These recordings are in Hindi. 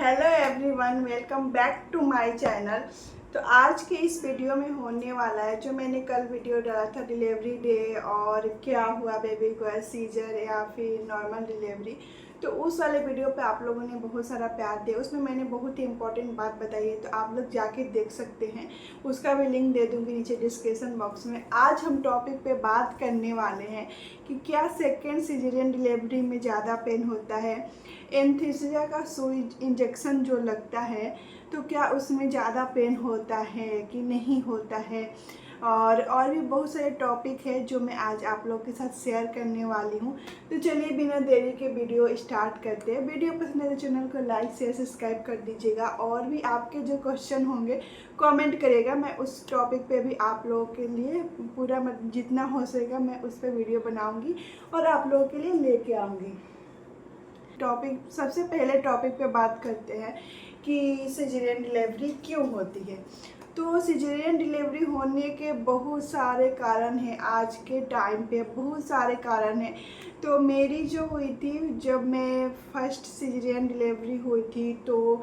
Hello everyone, welcome back to my channel. तो आज के इस वीडियो में होने वाला है जो मैंने कल वीडियो डाला था डिलीवरी डे और क्या हुआ बेबी को, सीजर या फिर नॉर्मल डिलीवरी। तो उस वाले वीडियो पे आप लोगों ने बहुत सारा प्यार दिया, उसमें मैंने बहुत ही इंपॉर्टेंट बात बताई है, तो आप लोग जाके देख सकते हैं। उसका भी लिंक दे दूँगी नीचे डिस्क्रिप्शन बॉक्स में। आज हम टॉपिक पे बात करने वाले हैं कि क्या सेकेंड सीजरियन डिलीवरी में ज़्यादा पेन होता है। एनेस्थीसिया का सुई इंजेक्शन जो लगता है तो क्या उसमें ज़्यादा पेन होता है कि नहीं होता है, और भी बहुत सारे टॉपिक है जो मैं आज आप लोगों के साथ शेयर करने वाली हूँ। तो चलिए बिना देरी के वीडियो स्टार्ट करते हैं। वीडियो पसंद है तो चैनल को लाइक शेयर सब्सक्राइब कर दीजिएगा, और भी आपके जो क्वेश्चन होंगे कमेंट करिएगा। मैं उस टॉपिक पे भी आप लोगों के लिए पूरा जितना हो सकेगा मैं उस पर वीडियो बनाऊँगी और आप लोगों के लिए लेके आऊँगी। सबसे पहले टॉपिक पे बात करते हैं कि सिजेरियन डिलीवरी क्यों होती है। तो सिजेरियन डिलीवरी होने के बहुत सारे कारण हैं, आज के टाइम पे बहुत सारे कारण हैं। तो मेरी जो हुई थी, जब मैं फर्स्ट सिजेरियन डिलीवरी हुई थी तो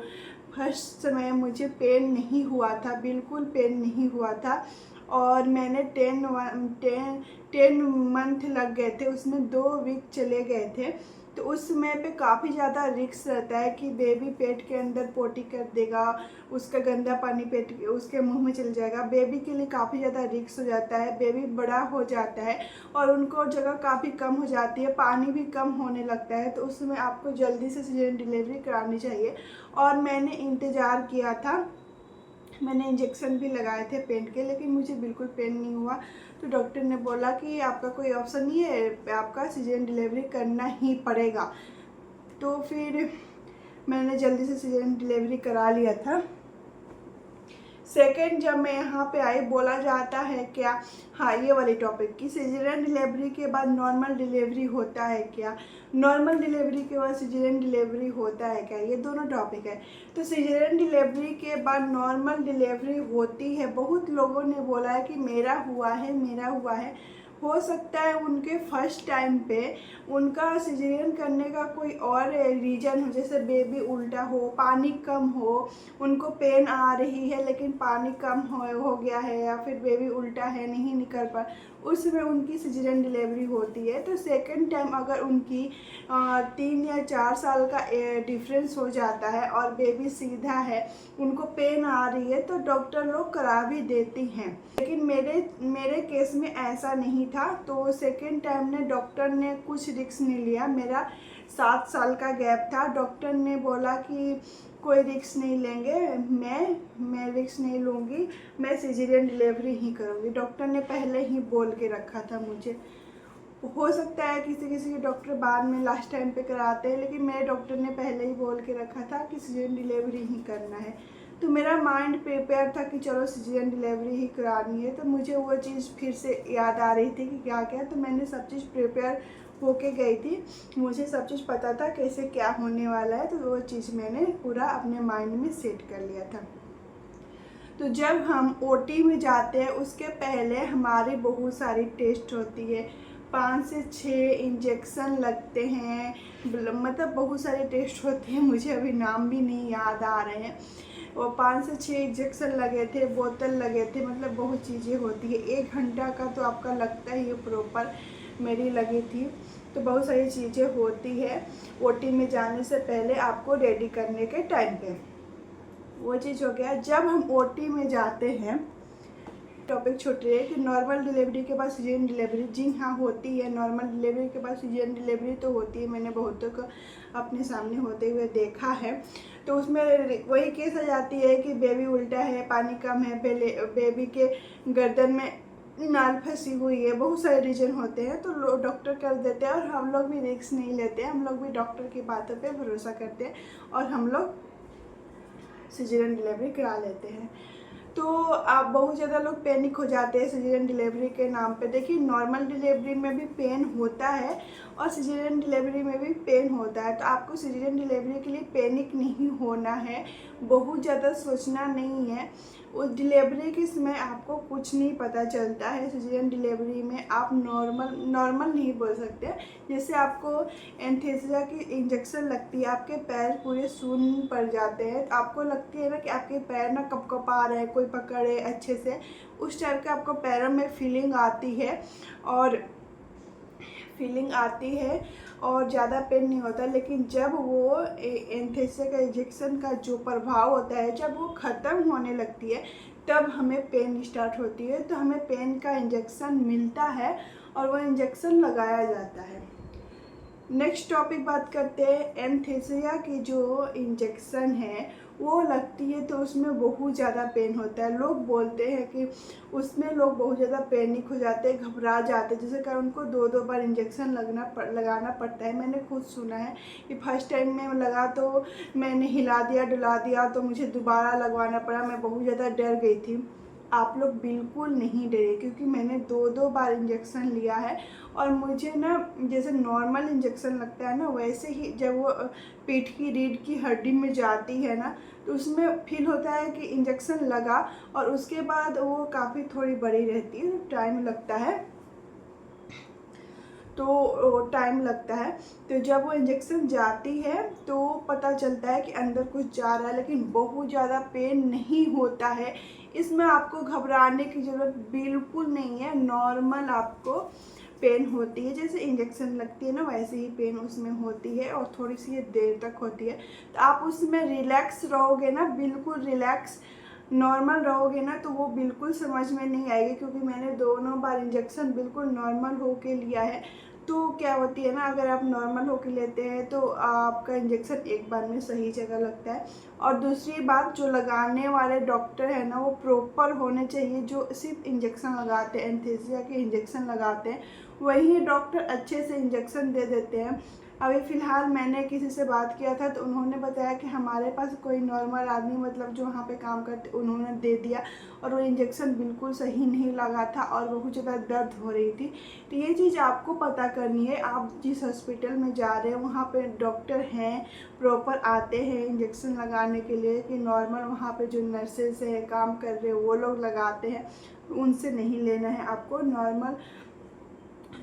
फर्स्ट समय मुझे पेन नहीं हुआ था, बिल्कुल पेन नहीं हुआ था। और मैंने 10 मंथ लग गए थे, उसमें 2 वीक चले गए थे। तो उस समय पे काफ़ी ज़्यादा रिस्क रहता है कि बेबी पेट के अंदर पोटी कर देगा, उसका गंदा पानी पेट उसके मुंह में चल जाएगा। बेबी के लिए काफ़ी ज़्यादा रिस्क हो जाता है, बेबी बड़ा हो जाता है और उनको जगह काफ़ी कम हो जाती है, पानी भी कम होने लगता है। तो उस समय आपको जल्दी से सीजरियन डिलीवरी करानी चाहिए। और मैंने इंतज़ार किया था, मैंने इंजेक्शन भी लगाए थे पेन के, लेकिन मुझे बिल्कुल पेन नहीं हुआ। तो डॉक्टर ने बोला कि आपका कोई ऑप्शन नहीं है, आपका सीजरियन डिलीवरी करना ही पड़ेगा। तो फिर मैंने जल्दी से सीजरियन डिलीवरी करा लिया था। सेकेंड, जब मैं यहाँ पे आई, बोला जाता है क्या, हाँ ये वाली टॉपिक की, सिजेरियन डिलीवरी के बाद नॉर्मल डिलीवरी होता है क्या, नॉर्मल डिलीवरी के बाद सिजेरियन डिलीवरी होता है क्या, ये दोनों टॉपिक है। तो सिजेरियन डिलीवरी के बाद नॉर्मल डिलीवरी होती है। बहुत लोगों ने बोला है कि मेरा हुआ है, मेरा हुआ है। हो सकता है उनके फर्स्ट टाइम पे उनका सिजेरियन करने का कोई और रीज़न हो, जैसे बेबी उल्टा हो, पानी कम हो, उनको पेन आ रही है लेकिन पानी कम हो गया है, या फिर बेबी उल्टा है नहीं निकल पा, उसमें उनकी सिजेरियन डिलीवरी होती है। तो सेकंड टाइम अगर उनकी 3 या 4 साल का डिफरेंस हो जाता है और बेबी सीधा है, उनको पेन आ रही है, तो डॉक्टर लोग करा भी देती हैं। लेकिन मेरे केस में ऐसा नहीं था। तो सेकंड टाइम ने डॉक्टर ने कुछ रिस्क नहीं लिया। मेरा 7 साल का गैप था। डॉक्टर ने बोला कि कोई रिस्क नहीं लेंगे, मैं रिस्क नहीं लूँगी, मैं सिजेरियन डिलीवरी ही करूँगी। डॉक्टर ने पहले ही बोल के रखा था मुझे। हो सकता है किसी किसी के डॉक्टर बाद में लास्ट टाइम पे कराते हैं, लेकिन मेरे डॉक्टर ने पहले ही बोल के रखा था कि सिजेरियन डिलीवरी ही करना है। तो मेरा माइंड प्रिपेयर था कि चलो सिजेरियन डिलीवरी ही करानी है। तो मुझे वो चीज़ फिर से याद आ रही थी कि क्या क्या, तो मैंने सब चीज़ प्रिपेयर होके गई थी। मुझे सब चीज़ पता था कैसे क्या होने वाला है, तो वो चीज़ मैंने पूरा अपने माइंड में सेट कर लिया था। तो जब हम ओटी में जाते हैं उसके पहले हमारी बहुत सारी टेस्ट होती है, 5 से 6 इंजेक्शन लगते हैं, मतलब बहुत सारे टेस्ट होते हैं, मुझे अभी नाम भी नहीं याद आ रहे हैं। और 5 से 6 इंजेक्शन लगे थे, बोतल लगे थे, मतलब बहुत चीज़ें होती है। 1 घंटा का तो आपका लगता ही है प्रॉपर, मेरी लगी थी। तो बहुत सारी चीज़ें होती है ओटी में जाने से पहले आपको रेडी करने के टाइम पे। वो चीज़ हो गया। जब हम ओटी में जाते हैं, टॉपिक छूट रही है कि नॉर्मल डिलीवरी के बाद सीजरियन डिलीवरी, जी हाँ होती है। नॉर्मल डिलीवरी के बाद सीजरियन डिलीवरी तो होती है, मैंने बहुतों को अपने सामने होते हुए देखा है। तो उसमें वही केस आ जाती है कि बेबी उल्टा है, पानी कम है, बेबी के गर्दन में नाल फंसी हुई है, बहुत सारे रीजन होते हैं। तो डॉक्टर कर देते हैं और हम लोग भी रिस्क नहीं लेते हैं, हम लोग भी डॉक्टर की बातों पर भरोसा करते हैं और हम लोग सिजेरियन डिलीवरी करा लेते हैं। तो आप बहुत ज़्यादा लोग पैनिक हो जाते हैं सिजेरियन डिलीवरी के नाम पे। देखिए नॉर्मल डिलीवरी में भी पेन होता है और सिजेरियन डिलीवरी में भी पेन होता है। तो आपको सिजेरियन डिलीवरी के लिए पैनिक नहीं होना है, बहुत ज़्यादा सोचना नहीं है। उस डिलीवरी के समय आपको कुछ नहीं पता चलता है। सिजेरियन डिलीवरी में आप नॉर्मल नहीं बोल सकते। जैसे आपको एनेस्थीसिया की इंजेक्शन लगती है, आपके पैर पूरे सून पड़ जाते हैं, तो आपको लगती है ना कि आपके पैर ना कपकपा रहे हैं, कोई पकड़े अच्छे से, उस टाइप का आपको पैरों में फीलिंग आती है और ज़्यादा पेन नहीं होता। लेकिन जब वो एनेस्थीसिया का इंजेक्शन का जो प्रभाव होता है, जब वो ख़त्म होने लगती है, तब हमें पेन स्टार्ट होती है। तो हमें पेन का इंजेक्शन मिलता है और वो इंजेक्शन लगाया जाता है। नेक्स्ट टॉपिक बात करते हैं। एनेस्थीसिया की जो इंजेक्शन है वो लगती है तो उसमें बहुत ज़्यादा पेन होता है। लोग बोलते हैं कि उसमें लोग बहुत ज़्यादा पैनिक हो जाते हैं, घबरा जाते हैं, जिससे कारण उनको 2-2 बार इंजेक्शन लगाना पड़ता है। मैंने खुद सुना है कि फर्स्ट टाइम में लगा तो मैंने हिला दिया डुला दिया, तो मुझे दोबारा लगवाना पड़ा। मैं बहुत ज़्यादा डर गई थी। आप लोग बिल्कुल नहीं डरे, क्योंकि मैंने 2-2 बार इंजेक्शन लिया है और मुझे ना जैसे नॉर्मल इंजेक्शन लगता है ना, वैसे ही जब वो पीठ की रीढ़ की हड्डी में जाती है ना, तो उसमें फील होता है कि इंजेक्शन लगा और उसके बाद वो काफ़ी थोड़ी बड़ी रहती है, टाइम लगता है। तो जब वो इंजेक्शन जाती है तो पता चलता है कि अंदर कुछ जा रहा है, लेकिन बहुत ज़्यादा पेन नहीं होता है। इसमें आपको घबराने की ज़रूरत बिल्कुल नहीं है। नॉर्मल आपको पेन होती है, जैसे इंजेक्शन लगती है ना, वैसे ही पेन उसमें होती है और थोड़ी सी देर तक होती है। तो आप उसमें रिलैक्स रहोगे ना, बिल्कुल रिलैक्स नॉर्मल रहोगे ना, तो वो बिल्कुल समझ में नहीं आएगी। क्योंकि मैंने दोनों बार इंजेक्शन बिल्कुल नॉर्मल होके लिया है। तो क्या होती है ना, अगर आप नॉर्मल होके लेते हैं तो आपका इंजेक्शन एक बार में सही जगह लगता है। और दूसरी बात, जो लगाने वाले डॉक्टर है ना, वो प्रॉपर होने चाहिए। जो सिर्फ इंजेक्शन लगाते हैं, एनेस्थीसिया के इंजेक्शन लगाते हैं, वही डॉक्टर अच्छे से इंजेक्शन दे देते हैं। अभी फ़िलहाल मैंने किसी से बात किया था, तो उन्होंने बताया कि हमारे पास कोई नॉर्मल आदमी, मतलब जो वहाँ पे काम करते, उन्होंने दे दिया और वो इंजेक्शन बिल्कुल सही नहीं लगा था और बहुत ज़्यादा दर्द हो रही थी। तो ये चीज़ आपको पता करनी है। आप जिस हॉस्पिटल में जा रहे हैं वहाँ पे डॉक्टर हैं, प्रॉपर आते हैं इंजेक्शन लगाने के लिए, कि नॉर्मल वहाँ पे जो नर्सेस हैं काम कर रहे हैं वो लोग लगाते हैं, उनसे नहीं लेना है आपको। नॉर्मल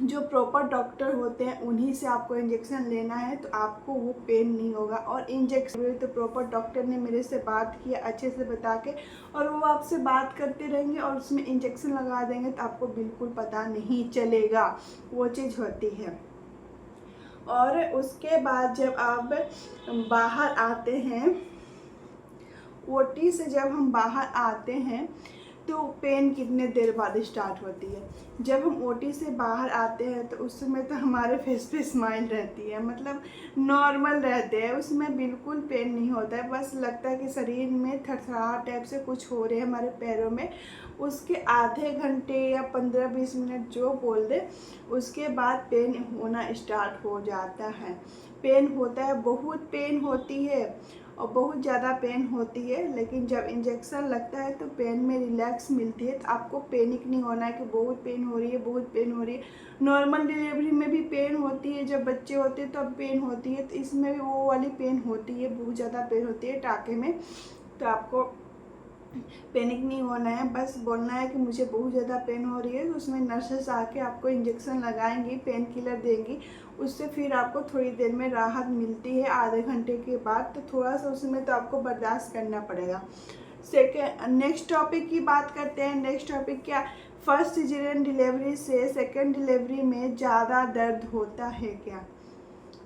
जो प्रॉपर डॉक्टर होते हैं उन्हीं से आपको इंजेक्शन लेना है, तो आपको वो पेन नहीं होगा। और इंजेक्शन तो प्रॉपर डॉक्टर ने मेरे से बात किया अच्छे से बता के, और वो आपसे बात करते रहेंगे और उसमें इंजेक्शन लगा देंगे, तो आपको बिल्कुल पता नहीं चलेगा। वो चीज़ होती है। और उसके बाद जब आप बाहर आते हैं, ओटी से जब हम बाहर आते हैं, तो पेन कितने देर बाद स्टार्ट होती है। जब हम ओटी से बाहर आते हैं तो उस समय तो हमारे फेस पे स्माइल रहती है, मतलब नॉर्मल रहते हैं, उसमें बिल्कुल पेन नहीं होता है। बस लगता है कि शरीर में थरथराहट टाइप से कुछ हो रहे हैं हमारे पैरों में। उसके आधे घंटे या 15-20 मिनट जो बोल दे, उसके बाद पेन होना स्टार्ट हो जाता है। पेन होता है, बहुत पेन होती है और बहुत ज़्यादा पेन होती है। लेकिन जब इंजेक्शन लगता है तो पेन में रिलैक्स मिलती है। तो आपको पैनिक नहीं होना है कि बहुत पेन हो रही है, बहुत पेन हो रही है। नॉर्मल डिलीवरी में भी पेन होती है, जब बच्चे होते हैं तब पेन होती है, तो इसमें भी वो वाली पेन होती है, बहुत ज़्यादा पेन होती है टाँके में। तो आपको पैनिक नहीं होना है, बस बोलना है कि मुझे बहुत ज़्यादा पेन हो रही है। तो उसमें नर्सेस आके आपको इंजेक्शन लगाएंगी, पेन किलर देंगी, उससे फिर आपको थोड़ी देर में राहत मिलती है, आधे घंटे के बाद। तो थोड़ा सा उसमें तो आपको बर्दाश्त करना पड़ेगा। नेक्स्ट टॉपिक की बात करते हैं। नेक्स्ट टॉपिक क्या, फर्स्ट सिजेरियन डिलीवरी से सेकेंड डिलीवरी में ज़्यादा दर्द होता है क्या।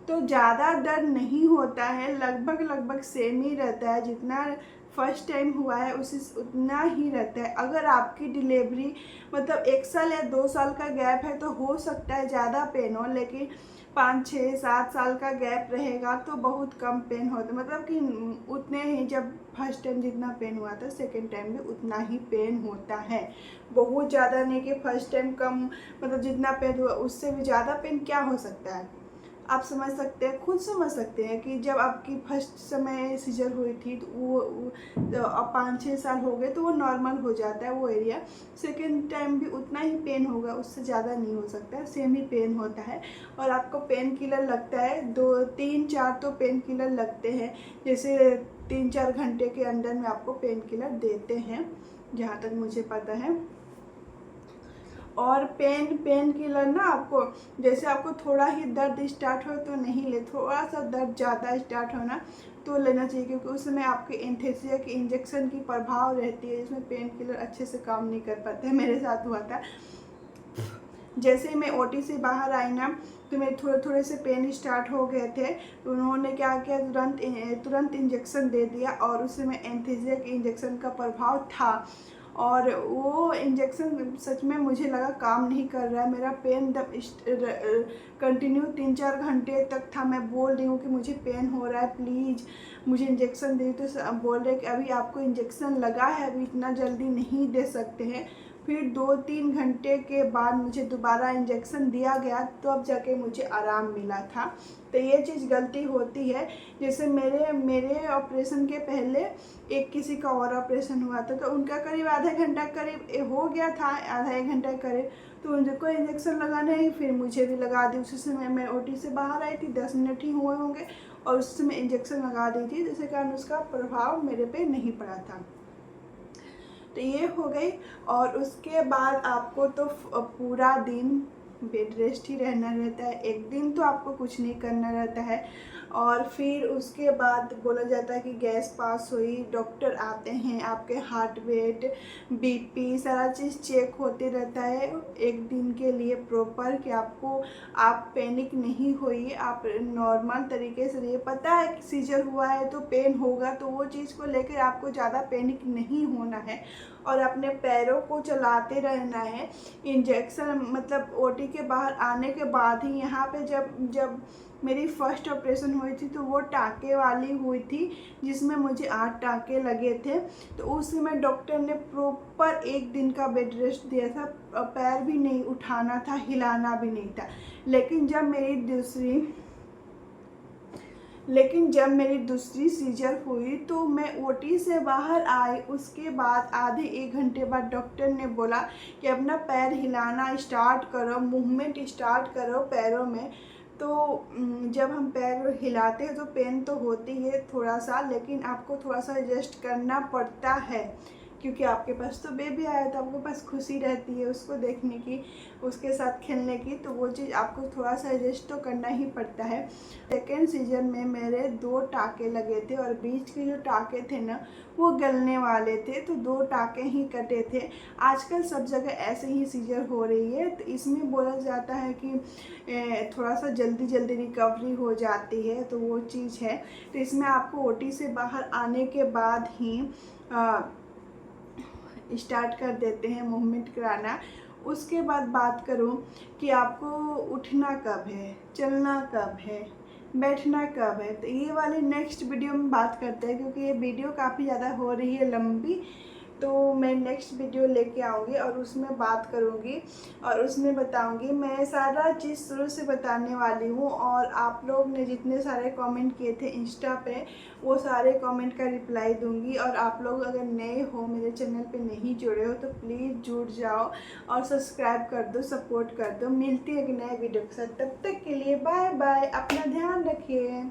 तो ज़्यादा दर्द नहीं होता है, लगभग सेम ही रहता है। जितना फर्स्ट टाइम हुआ है उसी उतना ही रहता है। अगर आपकी डिलीवरी मतलब 1 साल या 2 साल का गैप है तो हो सकता है ज़्यादा पेन हो, लेकिन 5-6-7 साल का गैप रहेगा तो बहुत कम पेन होता है। मतलब कि उतने ही, जब फर्स्ट टाइम जितना पेन हुआ था सेकेंड टाइम भी उतना ही पेन होता है। बहुत ज़्यादा नहीं कि फर्स्ट टाइम कम, मतलब जितना पेन हुआ उससे भी ज़्यादा पेन क्या हो सकता है। आप समझ सकते हैं, खुद समझ सकते हैं कि जब आपकी फर्स्ट समय सीजर हुई थी तो वो तो अब 5-6 साल हो गए तो वो नॉर्मल हो जाता है वो एरिया। सेकेंड टाइम भी उतना ही पेन होगा, उससे ज़्यादा नहीं हो सकता है, सेम ही पेन होता है। और आपको पेन किलर लगता है 2-3-4 तो पेन किलर लगते हैं, जैसे 3-4 घंटे के अंदर में आपको पेन किलर देते हैं जहाँ तक मुझे पता है। और पेन किलर ना आपको जैसे आपको थोड़ा ही दर्द स्टार्ट हो तो नहीं ले, थोड़ा सा दर्द ज़्यादा स्टार्ट होना तो लेना चाहिए, क्योंकि उस समय आपके एंथेसिया के इंजेक्शन की प्रभाव रहती है जिसमें पेन किलर अच्छे से काम नहीं कर पाते हैं। मेरे साथ हुआ था, जैसे मैं ओटी से बाहर आई ना तो मेरे थोड़े थोड़े से पेन स्टार्ट हो गए थे, तो उन्होंने क्या किया, तुरंत इंजेक्शन दे दिया और उस समय एंथेसिया के इंजेक्शन का प्रभाव था। और वो इंजेक्शन सच में मुझे लगा काम नहीं कर रहा है, मेरा पेन कंटिन्यू 3-4 घंटे तक था। मैं बोल रही हूँ कि मुझे पेन हो रहा है, प्लीज़ मुझे इंजेक्शन दे, तो बोल रहे कि अभी आपको इंजेक्शन लगा है, अभी इतना जल्दी नहीं दे सकते हैं। फिर 2-3 घंटे के बाद मुझे दोबारा इंजेक्शन दिया गया, तो अब जाके मुझे आराम मिला था। तो ये चीज़ गलती होती है। जैसे मेरे ऑपरेशन के पहले एक किसी का और ऑपरेशन हुआ था, तो उनका करीब आधा घंटा करीब हो गया था, आधा 1 घंटा करीब, तो उनको इंजेक्शन लगाने ही फिर मुझे भी लगा दी। उसी समय मैं ओटी से बाहर आई थी, 10 मिनट ही हुए होंगे और उस समय इंजेक्शन लगा दी थी, जिसके कारण उसका प्रभाव मेरे पे नहीं पड़ा था। तो ये हो गई। और उसके बाद आपको तो पूरा दिन बेड रेस्ट ही रहना रहता है, एक दिन तो आपको कुछ नहीं करना रहता है। और फिर उसके बाद बोला जाता है कि गैस पास हुई, डॉक्टर आते हैं, आपके हार्ट रेट, बीपी सारा चीज़ चेक होते रहता है एक दिन के लिए प्रॉपर, कि आप पैनिक नहीं होइए, आप नॉर्मल तरीके से रहिए। पता है कि सीजर हुआ है तो पेन होगा, तो वो चीज़ को लेकर आपको ज़्यादा पैनिक नहीं होना है और अपने पैरों को चलाते रहना है। इंजेक्शन मतलब ओटी के बाहर आने के बाद ही, यहाँ पे जब मेरी फर्स्ट ऑपरेशन हुई थी तो वो टाँके वाली हुई थी जिसमें मुझे 8 टाँके लगे थे। तो उस समय डॉक्टर ने प्रॉपर 1 दिन का बेड रेस्ट दिया था, पैर भी नहीं उठाना था, हिलाना भी नहीं था। लेकिन जब मेरी दूसरी सीजर हुई तो मैं ओटी से बाहर आई, उसके बाद आधे 1 घंटे बाद डॉक्टर ने बोला कि अपना पैर हिलाना स्टार्ट करो, मूवमेंट स्टार्ट करो पैरों में। तो जब हम पैर हिलाते हैं तो पेन तो होती है थोड़ा सा, लेकिन आपको थोड़ा सा एडजस्ट करना पड़ता है, क्योंकि आपके पास तो बेबी आया था, आपके पास खुशी रहती है उसको देखने की, उसके साथ खेलने की, तो वो चीज़ आपको थोड़ा सा एडजस्ट तो करना ही पड़ता है। सेकेंड सीजन में मेरे 2 टाँके लगे थे और बीच के जो टाँके थे ना वो गलने वाले थे, तो 2 टाँके ही कटे थे। आजकल सब जगह ऐसे ही सीजर हो रही है, तो इसमें बोला जाता है कि थोड़ा सा जल्दी रिकवरी हो जाती है, तो वो चीज़ है। तो इसमें आपको ओटी से बाहर आने के बाद ही स्टार्ट कर देते हैं मूवमेंट कराना। उसके बाद बात करूं कि आपको उठना कब है, चलना कब है, बैठना कब है, तो ये वाली नेक्स्ट वीडियो में बात करते हैं, क्योंकि ये वीडियो काफ़ी ज़्यादा हो रही है लंबी। तो मैं नेक्स्ट वीडियो लेके आऊँगी और उसमें बात करूँगी और उसमें बताऊँगी। मैं सारा चीज़ शुरू से बताने वाली हूँ, और आप लोग ने जितने सारे कमेंट किए थे इंस्टा पे वो सारे कमेंट का रिप्लाई दूँगी। और आप लोग अगर नए हो, मेरे चैनल पे नहीं जुड़े हो, तो प्लीज़ जुड़ जाओ और सब्सक्राइब कर दो, सपोर्ट कर दो। मिलती है एक नए वीडियो के साथ, तब तक के लिए बाय बाय, अपना ध्यान रखिए।